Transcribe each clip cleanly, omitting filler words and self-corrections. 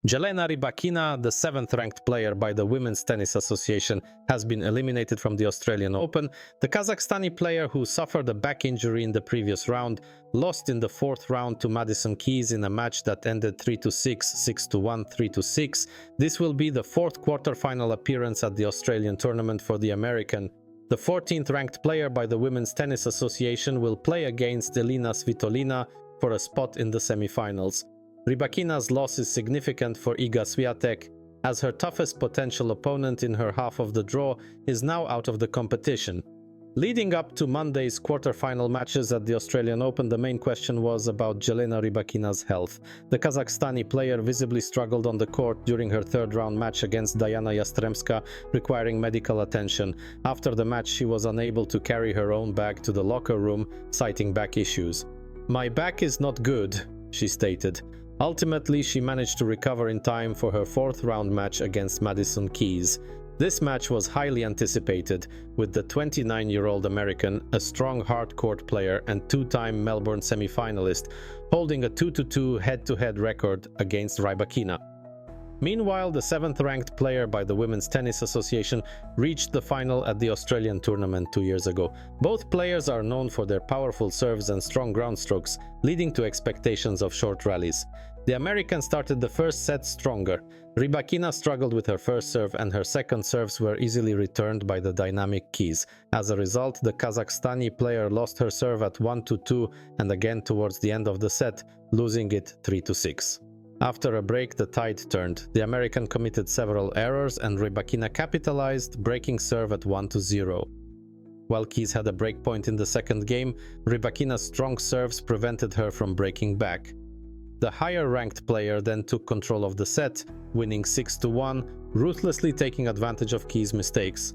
Jelena Rybakina, the 7th-ranked player by the Women's Tennis Association, has been eliminated from the Australian Open. The Kazakhstani player, who suffered a back injury in the previous round, lost in the 4th round to Madison Keys in a match that ended 3-6, 6-1, 3-6. This will be the 4th quarter-final appearance at the Australian tournament for the American. The 14th-ranked player by the Women's Tennis Association will play against Elina Svitolina for a spot in the semi-finals. Rybakina's loss is significant for Iga Swiatek, as her toughest potential opponent in her half of the draw is now out of the competition. Leading up to Monday's quarter-final matches at the Australian Open, the main question was about Jelena Rybakina's health. The Kazakhstani player visibly struggled on the court during her third-round match against Diana Yastremska, requiring medical attention. After the match, she was unable to carry her own bag to the locker room, citing back issues. "My back is not good," she stated. Ultimately, she managed to recover in time for her 4th-round match against Madison Keys. This match was highly anticipated, with the 29-year-old American, a strong hard-court player and 2-time Melbourne semi-finalist, holding a 2-2 head-to-head record against Rybakina. Meanwhile, the 7th-ranked player by the Women's Tennis Association reached the final at the Australian tournament 2 years ago. Both players are known for their powerful serves and strong ground strokes, leading to expectations of short rallies. The American started the first set stronger. Rybakina struggled with her first serve, and her second serves were easily returned by the dynamic Keys. As a result, the Kazakhstani player lost her serve at 1-2 and again towards the end of the set, losing it 3-6. After a break, the tide turned. The American committed several errors and Rybakina capitalized, breaking serve at 1-0. While Keys had a break point in the second game, Rybakina's strong serves prevented her from breaking back. The higher-ranked player then took control of the set, winning 6-1, ruthlessly taking advantage of Keys' mistakes.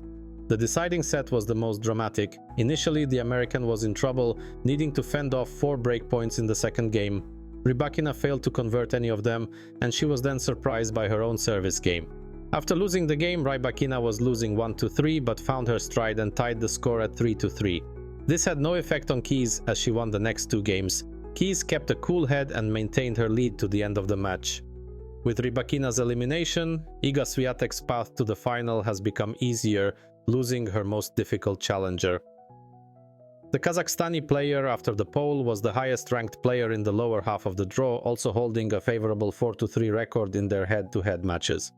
The deciding set was the most dramatic. Initially, the American was in trouble, needing to fend off 4 breakpoints in the second game. Rybakina failed to convert any of them, and she was then surprised by her own service game. After losing the game, Rybakina was losing 1-3 but found her stride and tied the score at 3-3. This had no effect on Keys, as she won the next 2 games. Keys kept a cool head and maintained her lead to the end of the match. With Rybakina's elimination, Iga Swiatek's path to the final has become easier, losing her most difficult challenger. The Kazakhstani player after the poll was the highest-ranked player in the lower half of the draw, also holding a favorable 4-3 record in their head-to-head matches.